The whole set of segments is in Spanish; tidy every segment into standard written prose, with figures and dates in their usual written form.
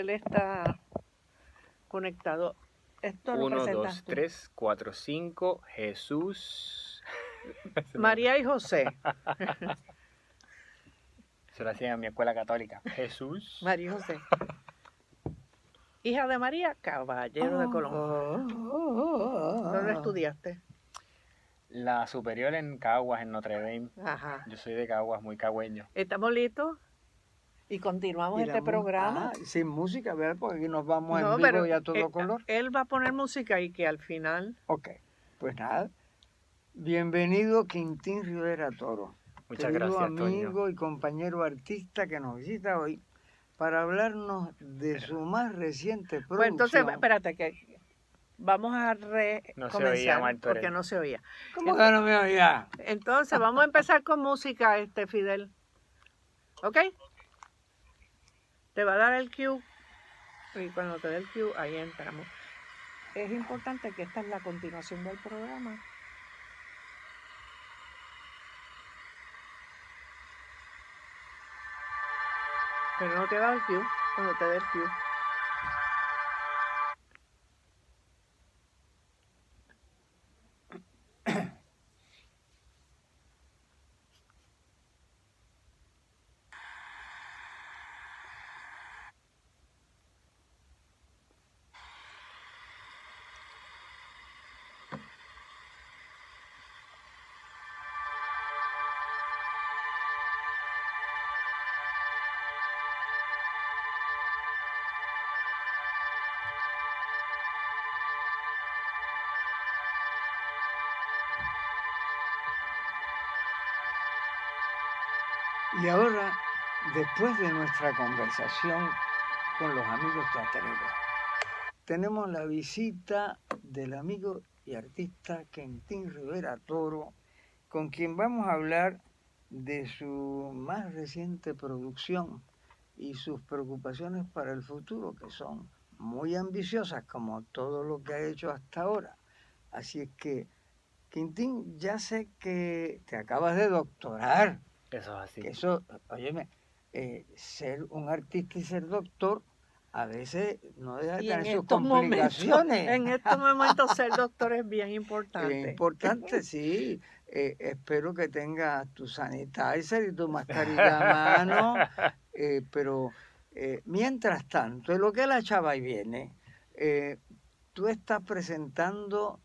Fidel está conectado. Esto lo 1, 2, presentas tú. 3, 4, 5, Jesús. María y José. Eso lo hacían en mi escuela católica. Jesús. María y José. Hija de María, caballero de Colón. ¿Dónde estudiaste? La superior en Caguas, en Notre Dame. Ajá. Yo soy de Caguas, muy cagüeño. ¿Estamos listos? Y continuamos este programa. Sin música, ¿verdad? Porque aquí nos vamos No, en vivo pero y a todo color. él va a poner música y que al final... Ok, pues nada. Bienvenido Quintín Rivera Toro. Muchas querido gracias, amigo Toño. y compañero artista que nos visita hoy para hablarnos de su más reciente producción. Pues entonces, espérate, que vamos a No se oía, recomenzar Martorell. porque no se oía. ¿Cómo que no me oía? Entonces, vamos a empezar con música, Fidel. ¿Ok? Te va a dar el cue. Y cuando te dé el cue, ahí entramos. Es importante que esta es la continuación del programa. Pero no te da el cue cuando te dé el cue. Y ahora, después de nuestra conversación con los amigos teatreros, tenemos la visita del amigo y artista Quintín Rivera Toro, con quien vamos a hablar de su más reciente producción y sus preocupaciones para el futuro, que son muy ambiciosas, como todo lo que ha hecho hasta ahora. Así es que, Quintín, ya sé que te acabas de doctorar. Eso es así. Que eso, óyeme, ser un artista y ser doctor a veces no deja de tener sus complicaciones. En estos momentos ser doctor es bien importante. Es importante, sí. Espero que tengas tu sanitizer y tu mascarilla a mano, pero mientras tanto, en lo que la chava y viene, tú estás presentando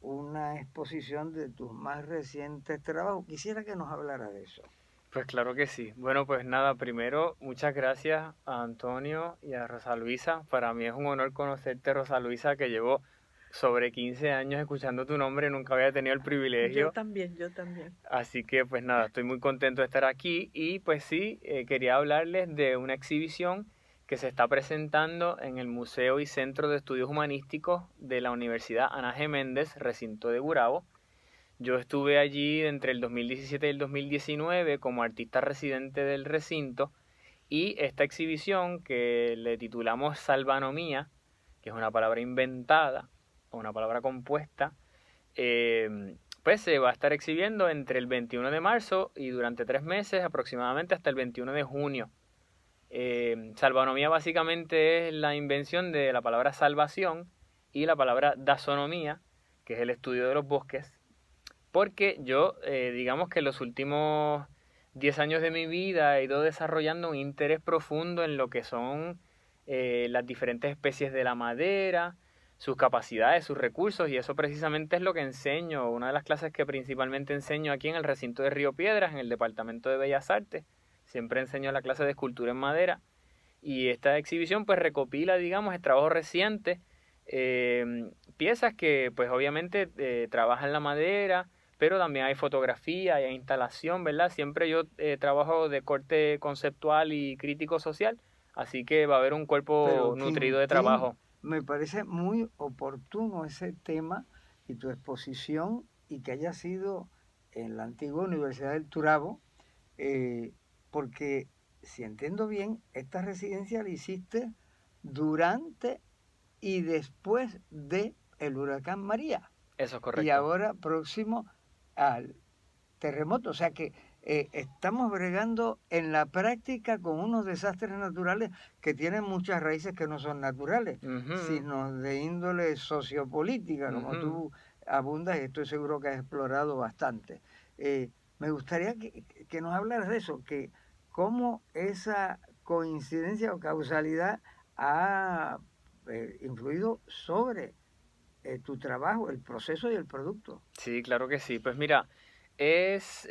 una exposición de tus más recientes trabajos. Quisiera que nos hablara de eso. Pues claro que sí. Bueno, pues nada, primero, muchas gracias a Antonio y a Rosa Luisa. Para mí es un honor conocerte, Rosa Luisa, que llevo sobre 15 años escuchando tu nombre, nunca había tenido el privilegio. Yo también. Así que pues nada, estoy muy contento de estar aquí y pues sí, quería hablarles de una exhibición que se está presentando en el Museo y Centro de Estudios Humanísticos de la Universidad Ana G. Méndez, recinto de Gurabo. Yo estuve allí entre el 2017 y el 2019 como artista residente del recinto y esta exhibición que le titulamos Salvanomía, que es una palabra inventada o una palabra compuesta, pues se va a estar exhibiendo entre el 21 de marzo y durante 3 meses aproximadamente hasta el 21 de junio. Salvanomía básicamente es la invención de la palabra salvación y la palabra dasonomía, que es el estudio de los bosques, porque yo, digamos que en los últimos 10 años de mi vida he ido desarrollando un interés profundo en lo que son las diferentes especies de la madera, sus capacidades, sus recursos, y eso precisamente es lo que enseño, una de las clases que principalmente enseño aquí en el recinto de Río Piedras, en el Departamento de Bellas Artes. Siempre enseño la clase de escultura en madera, y esta exhibición pues recopila, digamos, el trabajo reciente, piezas que pues obviamente trabajan la madera, pero también hay fotografía, hay instalación, ¿verdad? Siempre yo trabajo de corte conceptual y crítico social, así que va a haber un cuerpo Pero, nutrido de Quintín, trabajo. me parece muy oportuno ese tema y tu exposición y que haya sido en la antigua Universidad del Turabo, porque si entiendo bien, esta residencia la hiciste durante y después de el huracán María. Eso es correcto. Y ahora próximo al terremoto. O sea que estamos bregando en la práctica con unos desastres naturales que tienen muchas raíces que no son naturales, sino de índole sociopolítica, como tú abundas y estoy seguro que has explorado bastante. Me gustaría que nos hablaras de eso, que cómo esa coincidencia o causalidad ha influido sobre tu trabajo, el proceso y el producto. Sí, claro que sí. Pues mira, es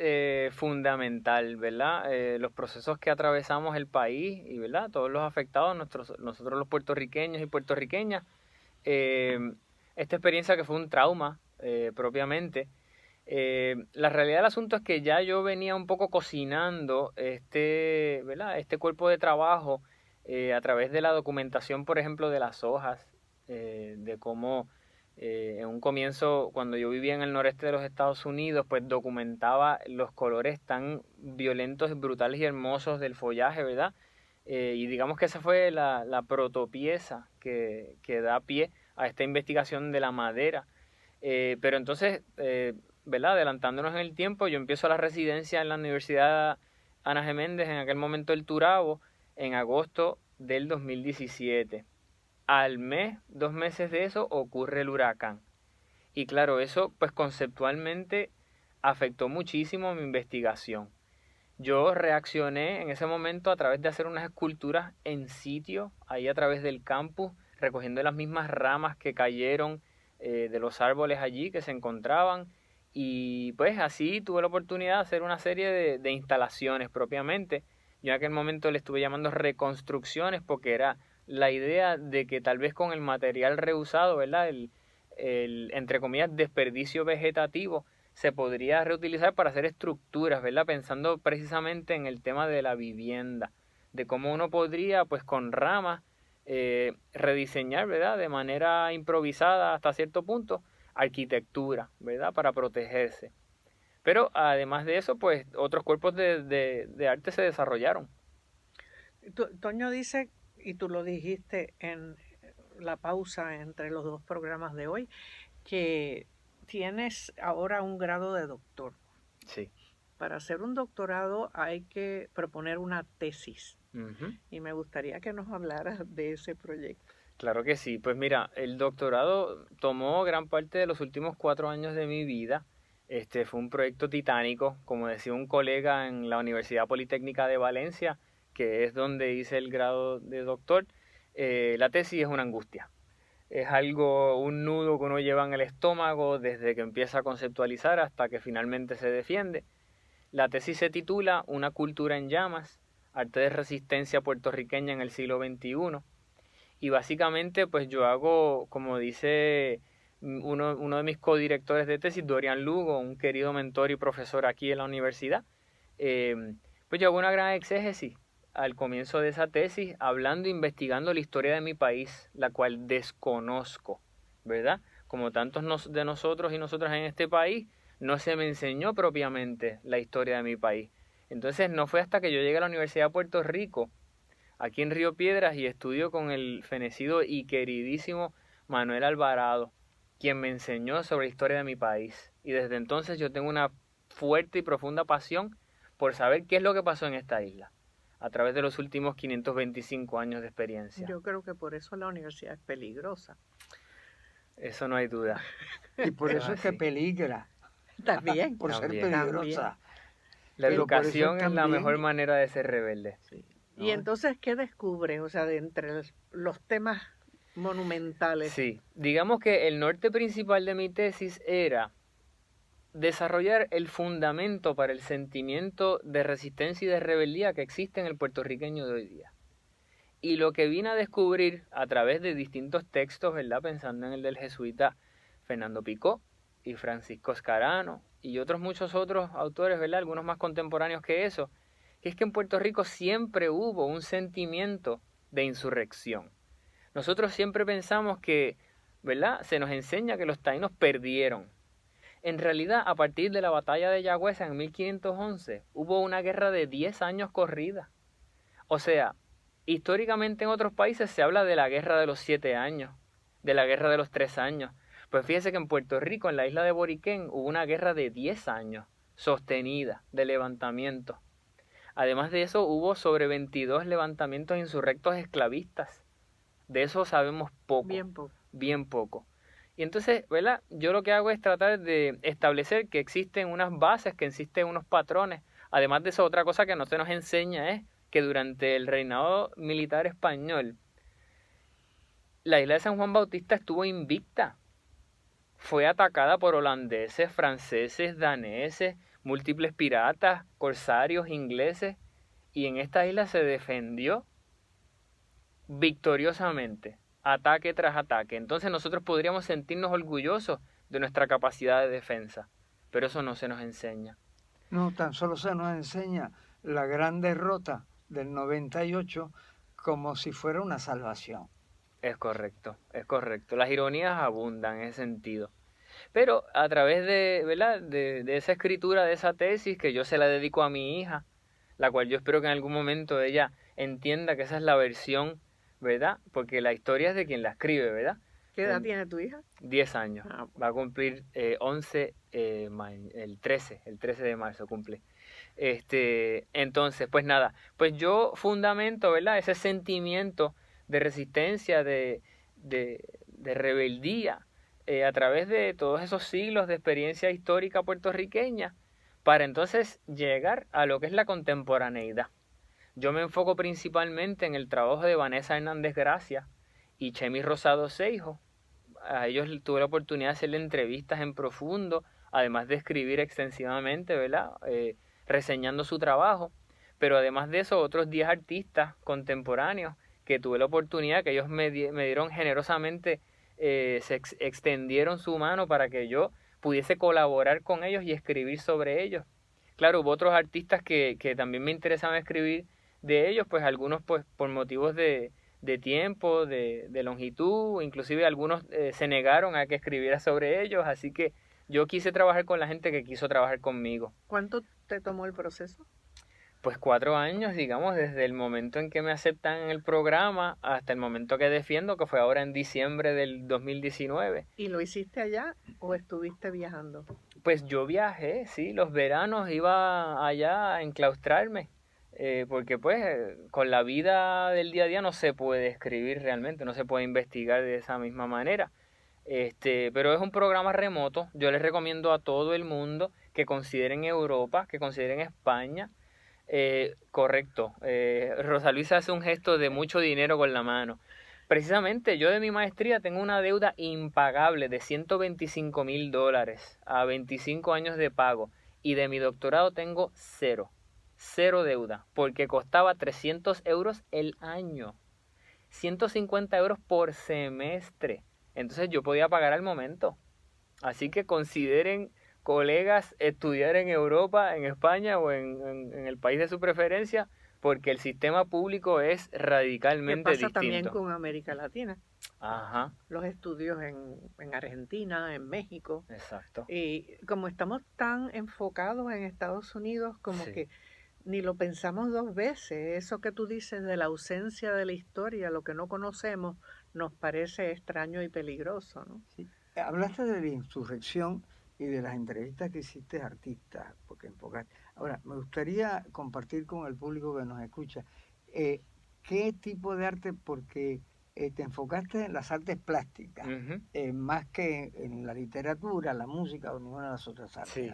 fundamental, ¿verdad? Los procesos que atravesamos el país y, ¿verdad? Todos los afectados, nosotros los puertorriqueños y puertorriqueñas, esta experiencia que fue un trauma propiamente. La realidad del asunto es que ya yo venía un poco cocinando ¿verdad? Este cuerpo de trabajo a través de la documentación, por ejemplo, de las hojas, de cómo en un comienzo, cuando yo vivía en el noreste de los Estados Unidos, pues documentaba los colores tan violentos, brutales y hermosos del follaje, ¿verdad? Y digamos que esa fue la protopieza que da pie a esta investigación de la madera. Pero entonces, ¿verdad? Adelantándonos en el tiempo, yo empiezo la residencia en la Universidad Ana G. Méndez, en aquel momento el Turabo, en agosto del 2017. Al mes, 2 meses de eso, ocurre el huracán. Y claro, eso pues conceptualmente afectó muchísimo mi investigación. Yo reaccioné en ese momento a través de hacer unas esculturas en sitio, ahí a través del campus, recogiendo las mismas ramas que cayeron de los árboles allí que se encontraban. Y pues así tuve la oportunidad de hacer una serie de instalaciones propiamente. Yo en aquel momento le estuve llamando reconstrucciones porque era la idea de que tal vez con el material reusado, ¿verdad? El entre comillas, desperdicio vegetativo se podría reutilizar para hacer estructuras, ¿verdad? Pensando precisamente en el tema de la vivienda, de cómo uno podría, pues con ramas, rediseñar, ¿verdad? De manera improvisada hasta cierto punto, arquitectura, ¿verdad? Para protegerse. Pero además de eso, pues otros cuerpos de arte se desarrollaron. Toño dice, y tú lo dijiste en la pausa entre los dos programas de hoy, que tienes ahora un grado de doctor. Sí. Para hacer un doctorado hay que proponer una tesis. Uh-huh. Y me gustaría que nos hablaras de ese proyecto. Claro que sí. Pues mira, el doctorado tomó gran parte de los últimos 4 años de mi vida. Fue un proyecto titánico, como decía un colega en la Universidad Politécnica de Valencia, que es donde hice el grado de doctor. La tesis es una angustia. Es algo, un nudo que uno lleva en el estómago desde que empieza a conceptualizar hasta que finalmente se defiende. La tesis se titula Una cultura en llamas, arte de resistencia puertorriqueña en el siglo XXI. Y básicamente pues yo hago, como dice uno de mis codirectores de tesis, Dorian Lugo, un querido mentor y profesor aquí en la universidad, pues yo hago una gran exégesis al comienzo de esa tesis, hablando e investigando la historia de mi país, la cual desconozco, ¿verdad? Como tantos de nosotros y nosotras en este país, no se me enseñó propiamente la historia de mi país. Entonces no fue hasta que yo llegué a la Universidad de Puerto Rico, aquí en Río Piedras, y estudio con el fenecido y queridísimo Manuel Alvarado, quien me enseñó sobre la historia de mi país. Y desde entonces yo tengo una fuerte y profunda pasión por saber qué es lo que pasó en esta isla, a través de los últimos 525 años de experiencia. Yo creo que por eso la universidad es peligrosa. Eso no hay duda. Y por eso es que peligra. También. Por También. ser peligrosa. La Pero por eso educación es la también- mejor manera de ser rebelde. Sí, Y ¿no? entonces, ¿qué descubres? O sea, de entre los temas monumentales. Sí, digamos que el norte principal de mi tesis era desarrollar el fundamento para el sentimiento de resistencia y de rebeldía que existe en el puertorriqueño de hoy día. Y lo que vine a descubrir a través de distintos textos, ¿verdad? Pensando en el del jesuita Fernando Picó y Francisco Scarano y muchos otros autores, ¿verdad? Algunos más contemporáneos que eso, que es que en Puerto Rico siempre hubo un sentimiento de insurrección. Nosotros siempre pensamos que, ¿verdad? Se nos enseña que los taínos perdieron. En realidad, a partir de la batalla de Yagüeza en 1511, hubo una guerra de 10 años corrida. O sea, históricamente en otros países se habla de la guerra de los 7 años, de la guerra de los 3 años. Pues fíjese que en Puerto Rico, en la isla de Boriquén, hubo una guerra de 10 años, sostenida de levantamientos. Además de eso, hubo sobre 22 levantamientos insurrectos esclavistas. De eso sabemos poco. Bien poco. Bien poco. Y entonces, ¿verdad? Yo lo que hago es tratar de establecer que existen unas bases, que existen unos patrones. Además de eso, otra cosa que no se nos enseña es que durante el reinado militar español, la isla de San Juan Bautista estuvo invicta. Fue atacada por holandeses, franceses, daneses, múltiples piratas, corsarios, ingleses, y en esta isla se defendió victoriosamente, ataque tras ataque. Entonces nosotros podríamos sentirnos orgullosos de nuestra capacidad de defensa, pero eso no se nos enseña. No, tan solo se nos enseña la gran derrota del 98 como si fuera una salvación. Es correcto, es correcto. Las ironías abundan en ese sentido. Pero a través de, ¿verdad? de esa escritura, de esa tesis, que yo se la dedico a mi hija, la cual yo espero que en algún momento ella entienda que esa es la versión, ¿verdad? Porque la historia es de quien la escribe, ¿verdad? ¿Qué edad tiene tu hija? 10 años. Ah, Va a cumplir 11, el 13 de marzo cumple. Entonces, pues nada, pues yo fundamento, ¿verdad? Ese sentimiento de resistencia, de rebeldía, a través de todos esos siglos de experiencia histórica puertorriqueña, para entonces llegar a lo que es la contemporaneidad. Yo me enfoco principalmente en el trabajo de Vanessa Hernández Gracia y Chemi Rosado Seijo. A ellos tuve la oportunidad de hacerle entrevistas en profundo, además de escribir extensivamente, ¿verdad? Reseñando su trabajo. Pero además de eso, otros 10 artistas contemporáneos que tuve la oportunidad, que ellos me dieron generosamente, se extendieron su mano para que yo pudiese colaborar con ellos y escribir sobre ellos. Claro, hubo otros artistas que también me interesaba escribir de ellos, pues algunos pues por motivos de tiempo, de longitud, inclusive algunos se negaron a que escribiera sobre ellos, así que yo quise trabajar con la gente que quiso trabajar conmigo. ¿Cuánto te tomó el proceso? Pues 4 años, digamos, desde el momento en que me aceptan en el programa hasta el momento que defiendo, que fue ahora en diciembre del 2019. ¿Y lo hiciste allá o estuviste viajando? Pues yo viajé, sí, los veranos iba allá a enclaustrarme, porque pues con la vida del día a día no se puede escribir realmente, no se puede investigar de esa misma manera. Pero es un programa remoto. Yo les recomiendo a todo el mundo que consideren Europa, que consideren España. Correcto. Rosa Luisa hace un gesto de mucho dinero con la mano. Precisamente yo de mi maestría tengo una deuda impagable de $125,000 a 25 años de pago, y de mi doctorado tengo cero deuda, porque costaba 300 euros el año, 150 euros por semestre. Entonces yo podía pagar al momento. Así que consideren, colegas, estudiar en Europa, en España o en el país de su preferencia, porque el sistema público es radicalmente ¿Qué pasa distinto. también con América Latina? Ajá, Los estudios en Argentina, en México. exacto. Y como estamos tan enfocados en Estados Unidos, como Sí. que ni lo pensamos dos veces. Eso que tú dices de la ausencia de la historia, lo que no conocemos, nos parece extraño y peligroso, ¿no? Sí. Hablaste de la insurrección y de las entrevistas que hiciste a artistas, porque enfocaste. Ahora, me gustaría compartir con el público que nos escucha qué tipo de arte, porque te enfocaste en las artes plásticas, Ujú. más que en la literatura, la música o ninguna de las otras artes. Sí.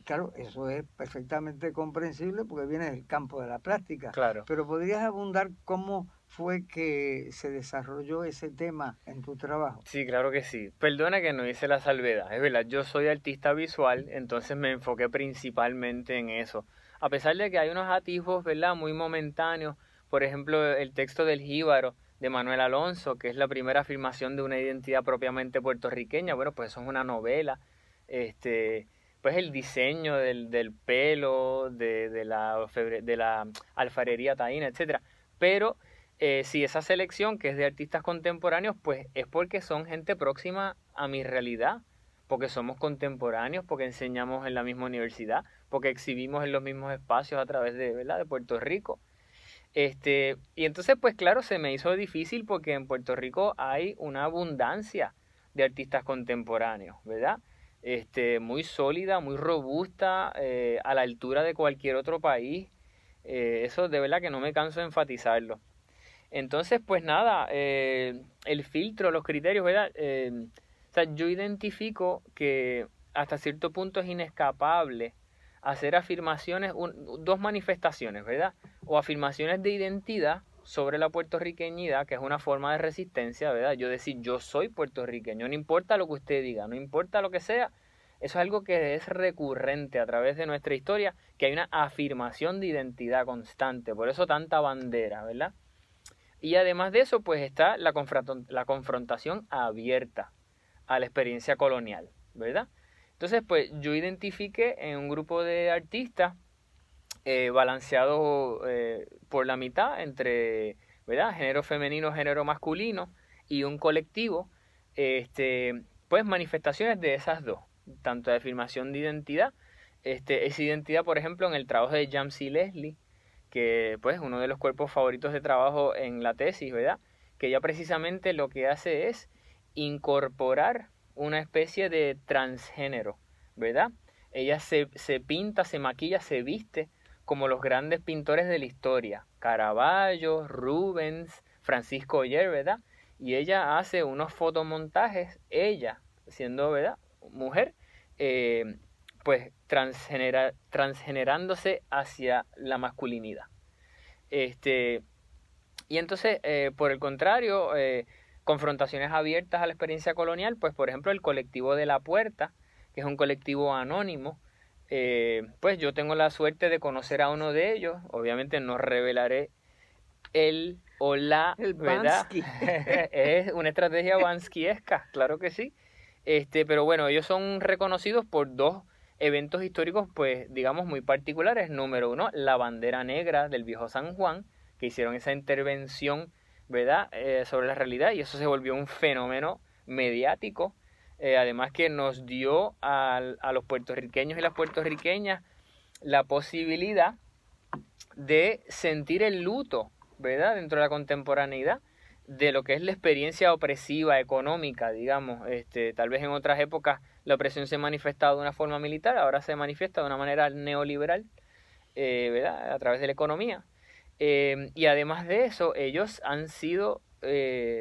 Claro, eso es perfectamente comprensible porque viene del campo de la plástica, Claro. pero ¿podrías abundar cómo fue que se desarrolló ese tema en tu trabajo? Sí, claro que sí. Perdona que no hice la salvedad. Es verdad, yo soy artista visual, entonces me enfoqué principalmente en eso. A pesar de que hay unos atisbos, ¿verdad?, muy momentáneos. Por ejemplo, el texto del Jíbaro de Manuel Alonso, que es la primera afirmación de una identidad propiamente puertorriqueña. Bueno, pues eso es una novela. Pues el diseño del pelo, de la alfarería taína, etcétera. Pero sí, esa selección que es de artistas contemporáneos, pues es porque son gente próxima a mi realidad, porque somos contemporáneos, porque enseñamos en la misma universidad, porque exhibimos en los mismos espacios a través de, ¿verdad?, de Puerto Rico. Y entonces, pues claro, se me hizo difícil porque en Puerto Rico hay una abundancia de artistas contemporáneos, ¿verdad? muy sólida, muy robusta, a la altura de cualquier otro país. Eso de verdad que no me canso de enfatizarlo. Entonces, pues nada, el filtro, los criterios, ¿verdad? O sea, yo identifico que hasta cierto punto es inescapable hacer afirmaciones, dos manifestaciones, ¿verdad? O afirmaciones de identidad sobre la puertorriqueñidad, que es una forma de resistencia, ¿verdad? Yo decir, yo soy puertorriqueño, no importa lo que usted diga, no importa lo que sea, eso es algo que es recurrente a través de nuestra historia, que hay una afirmación de identidad constante, por eso tanta bandera, ¿verdad? Y además de eso, pues está la confrontación abierta a la experiencia colonial, ¿verdad? Entonces, pues yo identifiqué en un grupo de artistas balanceado por la mitad entre, ¿verdad?, género femenino, género masculino, y un colectivo, pues manifestaciones de esas dos, tanto de afirmación de identidad, esa identidad, por ejemplo, en el trabajo de Jamsi Leslie, que pues uno de los cuerpos favoritos de trabajo en la tesis, ¿verdad?, que ella precisamente lo que hace es incorporar una especie de transgénero, ¿verdad? Ella se pinta, se maquilla, se viste como los grandes pintores de la historia, Caravaggio, Rubens, Francisco Oller, ¿verdad? Y ella hace unos fotomontajes, ella, siendo, ¿verdad?, mujer, pues transgenerándose hacia la masculinidad. Y entonces, por el contrario, confrontaciones abiertas a la experiencia colonial, pues por ejemplo el colectivo de La Puerta, que es un colectivo anónimo, pues yo tengo la suerte de conocer a uno de ellos, obviamente no revelaré el o la, El ¿verdad? Bansky. Es una estrategia banskiesca, claro que sí. Pero bueno, ellos son reconocidos por dos eventos históricos, pues digamos muy particulares. Número uno, la bandera negra del viejo San Juan, que hicieron esa intervención, ¿verdad?, sobre la realidad, y eso se volvió un fenómeno mediático. Además que nos dio a los puertorriqueños y las puertorriqueñas la posibilidad de sentir el luto, ¿verdad?, dentro de la contemporaneidad, de lo que es la experiencia opresiva económica, digamos. Tal vez en otras épocas la opresión se manifestaba de una forma militar, ahora se manifiesta de una manera neoliberal, ¿verdad?, a través de la economía. Y además de eso, ellos han sido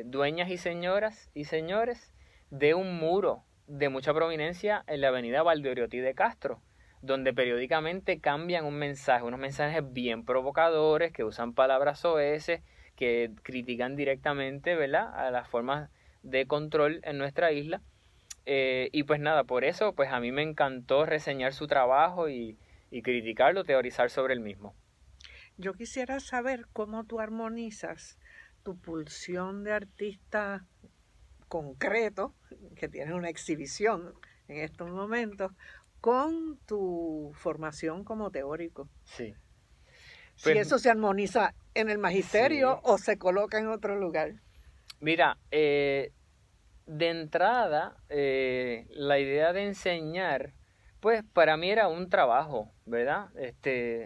dueñas y señoras y señores de un muro de mucha prominencia en la avenida Valdeoriotti de Castro, donde periódicamente cambian un mensaje, unos mensajes bien provocadores, que usan palabras soeces, que critican directamente, ¿verdad?, a las formas de control en nuestra isla. Y pues nada, por eso pues a mí me encantó reseñar su trabajo y criticarlo, teorizar sobre el mismo. Yo quisiera saber cómo tú armonizas tu pulsión de artista concreto, que tiene una exhibición en estos momentos, con tu formación como teórico. Sí. Si eso se armoniza en el magisterio, sí, o se coloca en otro lugar. Mira, de entrada, la idea de enseñar, pues para mí era un trabajo, ¿verdad?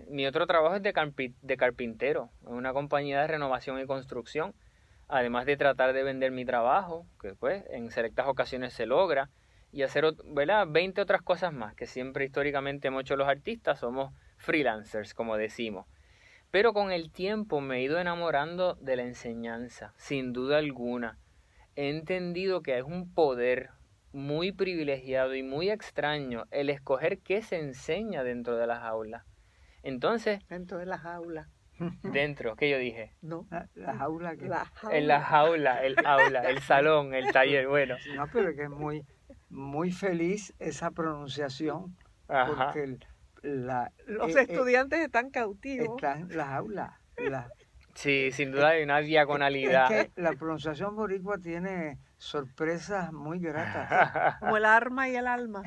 Mi otro trabajo es de carpintero, en una compañía de renovación y construcción, además de tratar de vender mi trabajo, que pues en selectas ocasiones se logra, y hacer, ¿verdad?, 20 otras cosas más, que siempre históricamente hemos hecho los artistas, somos freelancers, como decimos. Pero con el tiempo me he ido enamorando de la enseñanza, sin duda alguna. He entendido que es un poder muy privilegiado y muy extraño el escoger qué se enseña dentro de las aulas. Entonces... Dentro de las aulas. Dentro, ¿qué yo dije? No. La jaula que... En la jaula, el aula, el salón, el taller, bueno. No, pero que es muy feliz esa pronunciación. Ajá. Porque los estudiantes están cautivos. Están en las aulas. Sí, sin duda hay una diagonalidad. Es que la pronunciación boricua tiene sorpresas muy gratas. Como el arma y el alma.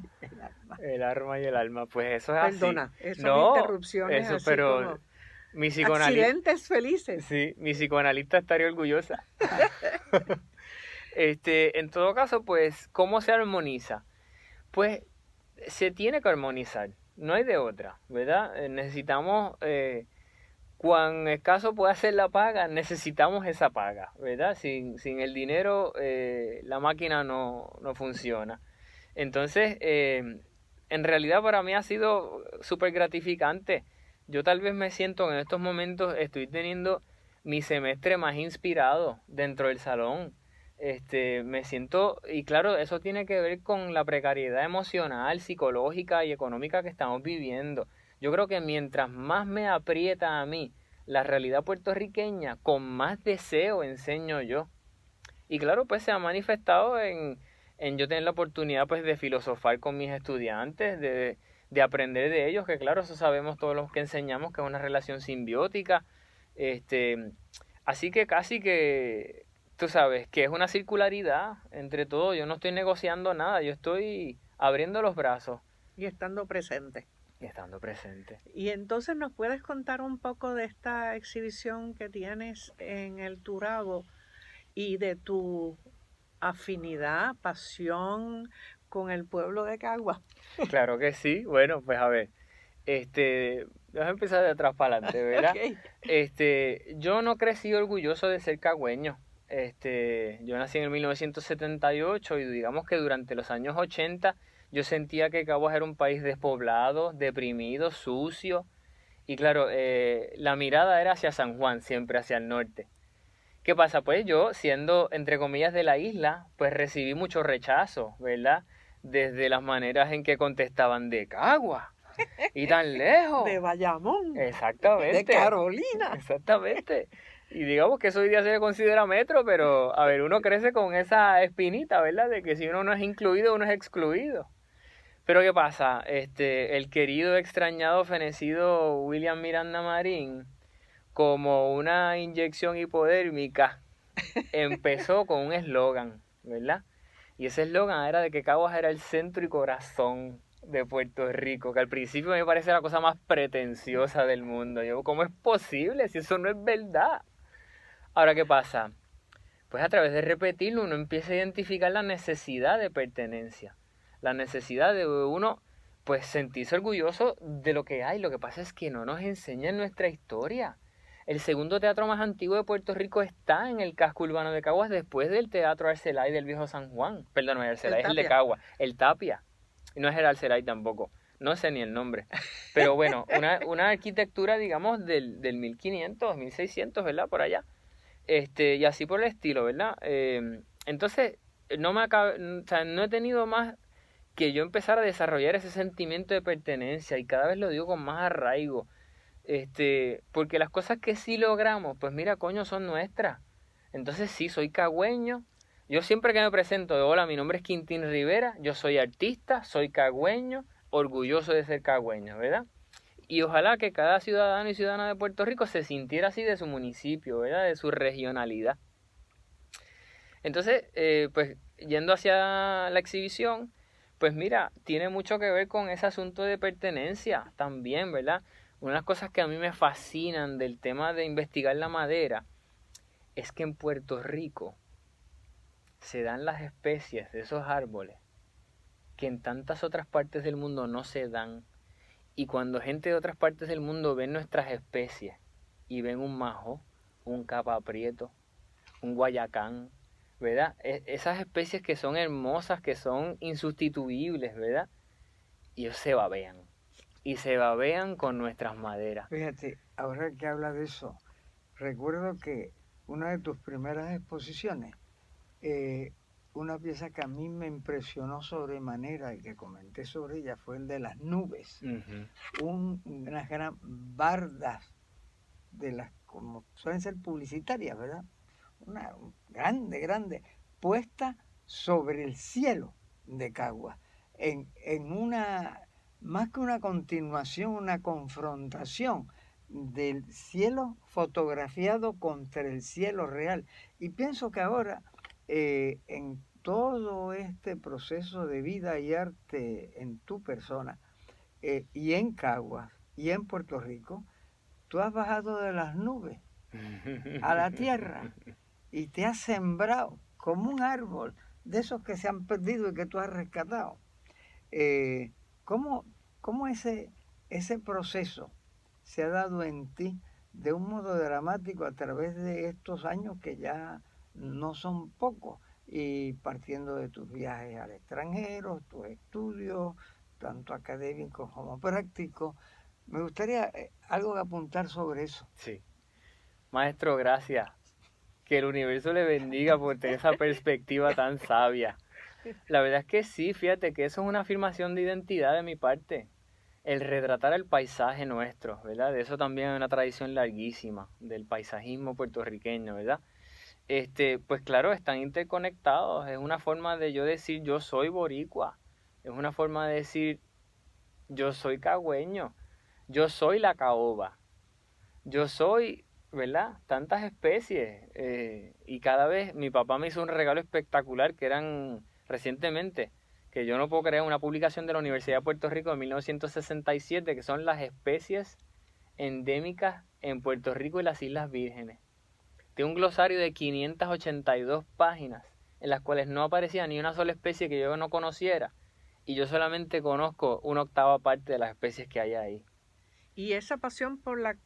El arma y el alma, pues eso es así. Perdona, eso no, interrupciones eso, así pero como mi psicoanalista, accidentes felices. Sí, mi psicoanalista estaría orgullosa. En todo caso, pues, ¿cómo se armoniza? Pues se tiene que armonizar, no hay de otra, ¿verdad? Necesitamos, cuán escaso pueda ser la paga, necesitamos esa paga, ¿verdad? Sin el dinero la máquina no funciona. Entonces, en realidad para mí ha sido súper gratificante. Yo tal vez me siento que en estos momentos estoy teniendo mi semestre más inspirado dentro del salón. Me siento, y claro, eso tiene que ver con la precariedad emocional, psicológica y económica que estamos viviendo. Yo creo que mientras más me aprieta a mí la realidad puertorriqueña, con más deseo enseño yo. Y claro, pues se ha manifestado en yo tener la oportunidad pues de filosofar con mis estudiantes, de aprender de ellos, que claro, eso sabemos todos los que enseñamos, que es una relación simbiótica. Así que casi que, tú sabes, que es una circularidad entre todo. Yo no estoy negociando nada, yo estoy abriendo los brazos. Y estando presente. Y estando presente. Y entonces nos puedes contar un poco de esta exhibición que tienes en el Turabo y de tu afinidad, pasión con el pueblo de Cagua. Claro que sí. Bueno, pues a ver, vamos a empezar de atrás para adelante, ¿verdad? Okay. Yo no crecí orgulloso de ser cagüeño. Yo nací en el 1978 y digamos que durante los años 80 yo sentía que Caguas era un país despoblado, deprimido, sucio. Y claro, la mirada era hacia San Juan, siempre hacia el norte. ¿Qué pasa? Pues yo, siendo entre comillas de la isla, pues recibí mucho rechazo, ¿verdad? Desde las maneras en que contestaban de Cagua y tan lejos. De Bayamón. Exactamente. De Carolina. Exactamente. Y digamos que eso hoy día se considera metro, pero a ver, uno crece con esa espinita, ¿verdad? De que si uno no es incluido, uno es excluido. Pero ¿qué pasa? El querido, extrañado, fenecido William Miranda Marín, como una inyección hipodérmica, empezó con un eslogan, ¿verdad? Y ese eslogan era de que Caguas era el centro y corazón de Puerto Rico, que al principio me parece la cosa más pretenciosa del mundo. Yo, ¿cómo es posible si eso no es verdad? Ahora, ¿qué pasa? Pues a través de repetirlo uno empieza a identificar la necesidad de pertenencia, la necesidad de uno pues sentirse orgulloso de lo que hay. Lo que pasa es que no nos enseñan nuestra historia. El segundo teatro más antiguo de Puerto Rico está en el casco urbano de Caguas después del Teatro Arcelay del Viejo San Juan. Perdón, no es Arcelay, es el de Caguas. El Tapia. Y no es el Arcelay tampoco. No sé ni el nombre. Pero bueno, una arquitectura, digamos, del 1500, 1600, ¿verdad? Por allá. Y así por el estilo, ¿verdad? Entonces, o sea, no he tenido más que yo empezar a desarrollar ese sentimiento de pertenencia y cada vez lo digo con más arraigo. Porque las cosas que sí logramos, pues mira, coño, son nuestras. Entonces sí, soy cagüeño. Yo siempre que me presento de hola, mi nombre es Quintín Rivera, yo soy artista, soy cagüeño, orgulloso de ser cagüeño, ¿verdad? Y ojalá que cada ciudadano y ciudadana de Puerto Rico se sintiera así de su municipio, ¿verdad? De su regionalidad. Entonces, pues yendo hacia la exhibición, pues mira, tiene mucho que ver con ese asunto de pertenencia también, ¿verdad? Una de las cosas que a mí me fascinan del tema de investigar la madera es que en Puerto Rico se dan las especies de esos árboles que en tantas otras partes del mundo no se dan. Y cuando gente de otras partes del mundo ven nuestras especies y ven un majo, un capaprieto, un guayacán, ¿verdad? Esas especies que son hermosas, que son insustituibles, ¿verdad? Y ellos se babean. Y se babean con nuestras maderas. Fíjate, ahora que habla de eso, recuerdo que una de tus primeras exposiciones, una pieza que a mí me impresionó sobremanera y que comenté sobre ella fue el de las nubes. Unas gran bardas de las, como suelen ser publicitarias, ¿verdad? Una grande, puesta sobre el cielo de Caguas, en una, más que una continuación, una confrontación del cielo fotografiado contra el cielo real. Y pienso que ahora, en todo este proceso de vida y arte en tu persona, y en Caguas, y en Puerto Rico, tú has bajado de las nubes a la tierra y te has sembrado como un árbol de esos que se han perdido y que tú has rescatado. ¿Cómo ese proceso se ha dado en ti de un modo dramático a través de estos años que ya no son pocos, y partiendo de tus viajes al extranjero, tus estudios, tanto académicos como prácticos. Me gustaría algo que apuntar sobre eso. Sí. Maestro, gracias. Que el universo le bendiga por tener esa perspectiva tan sabia. La verdad es que sí, fíjate que eso es una afirmación de identidad de mi parte. El retratar el paisaje nuestro, ¿verdad? De eso también hay una tradición larguísima, del paisajismo puertorriqueño, ¿verdad? Pues claro, están interconectados. Es una forma de yo decir yo soy boricua. Es una forma de decir yo soy cagüeño. Yo soy la caoba. Yo soy, ¿verdad? Tantas especies. Y cada vez mi papá me hizo un regalo espectacular que eran recientemente, que yo no puedo creer, una publicación de la Universidad de Puerto Rico de 1967, que son las especies endémicas en Puerto Rico y las Islas Vírgenes. Tiene un glosario de 582 páginas en las cuales no aparecía ni una sola especie que yo no conociera, y yo solamente conozco una octava parte de las especies que hay ahí. ¿Y esa pasión por la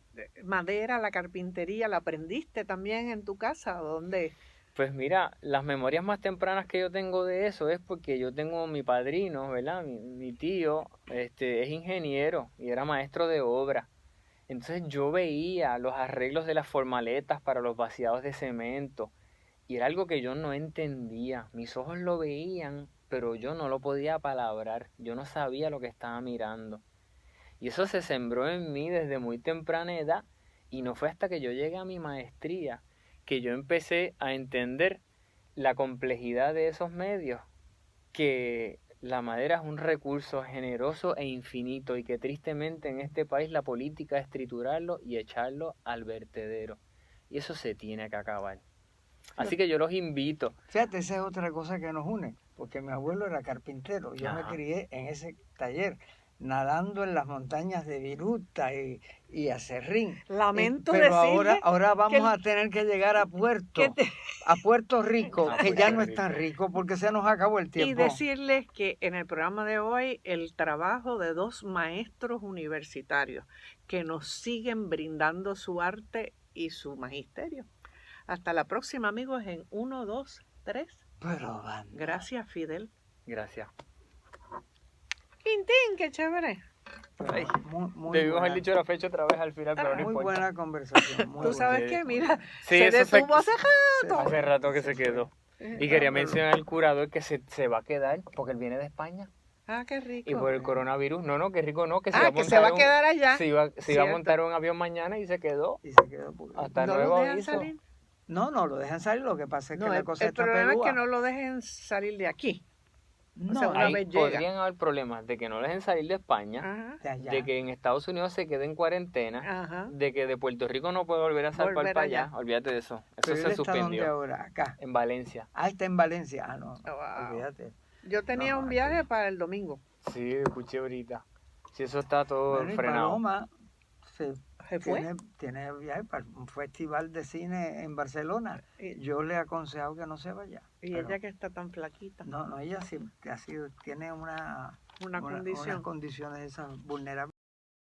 madera, la carpintería, la aprendiste también en tu casa? ¿Dónde? Pues mira, las memorias más tempranas que yo tengo de eso es porque yo tengo mi padrino, ¿verdad? Mi tío, es ingeniero y era maestro de obra. Entonces yo veía los arreglos de las formaletas para los vaciados de cemento y era algo que yo no entendía. Mis ojos lo veían, pero yo no lo podía palabrar. Yo no sabía lo que estaba mirando. Y eso se sembró en mí desde muy temprana edad y no fue hasta que yo llegué a mi maestría que yo empecé a entender la complejidad de esos medios, que la madera es un recurso generoso e infinito y que tristemente en este país la política es triturarlo y echarlo al vertedero. Y eso se tiene que acabar. Así que yo los invito. Fíjate, esa es otra cosa que nos une, porque mi abuelo era carpintero. Yo me Ajá. crié en ese taller, nadando en las montañas de Viruta y Acerrín. Lamento Pero decirle ahora vamos que- a tener que llegar a que te- Puerto Rico, A que Puerto ya no Rico. es tan rico porque se nos acabó el y tiempo. decirles que en el programa de hoy el trabajo de dos maestros universitarios que nos siguen brindando su arte y su magisterio. Hasta la próxima, amigos, en 1, 2, 3. Pero banda. Gracias, Fidel. Gracias. Quintín, qué chévere. Ay, Muy debimos haber buena, dicho la fecha otra vez al final, pero no muy importa. buena conversación. Muy Tú sabes buena. que, mira, Sí, se eso se- detuvo hace rato. Hace rato que se quedó. Y quería mencionar al curador que se va a quedar porque él viene de España. Ah, qué rico. Y por el coronavirus, no, qué rico no, que se Ah, va a que montar se va a quedar allá. Se iba a Cierto. montar un avión mañana y se quedó. Y se quedó porque- Hasta ¿No nuevo lo dejan aviso. salir? No, lo dejan salir, lo que pasa es que No, la cosa el está problema pelúa. es que no lo dejen salir de aquí. No, sea, una Ahí vez llega. podrían haber problemas de que no dejen salir de España, Ajá, de allá. de que en Estados Unidos se quede en cuarentena, ajá. de que de Puerto Rico no puede volver a salpar Volver para allá. allá. Olvídate de eso. Pero Eso él se está donde suspendió ahora, acá. en Valencia. Ah, está en Valencia. Ah, no, Wow. olvídate. Yo tenía No, un aquí. viaje para el domingo. Sí, escuché ahorita. Si eso está todo Bueno, y frenado. Paloma ¿Se fue? tiene viaje para un festival de cine en Barcelona. Y, Yo le he aconsejado que no se vaya. y pero- ella que está tan flaquita. No, ella sí, tiene Una condición. unas condiciones de esas vulnerables.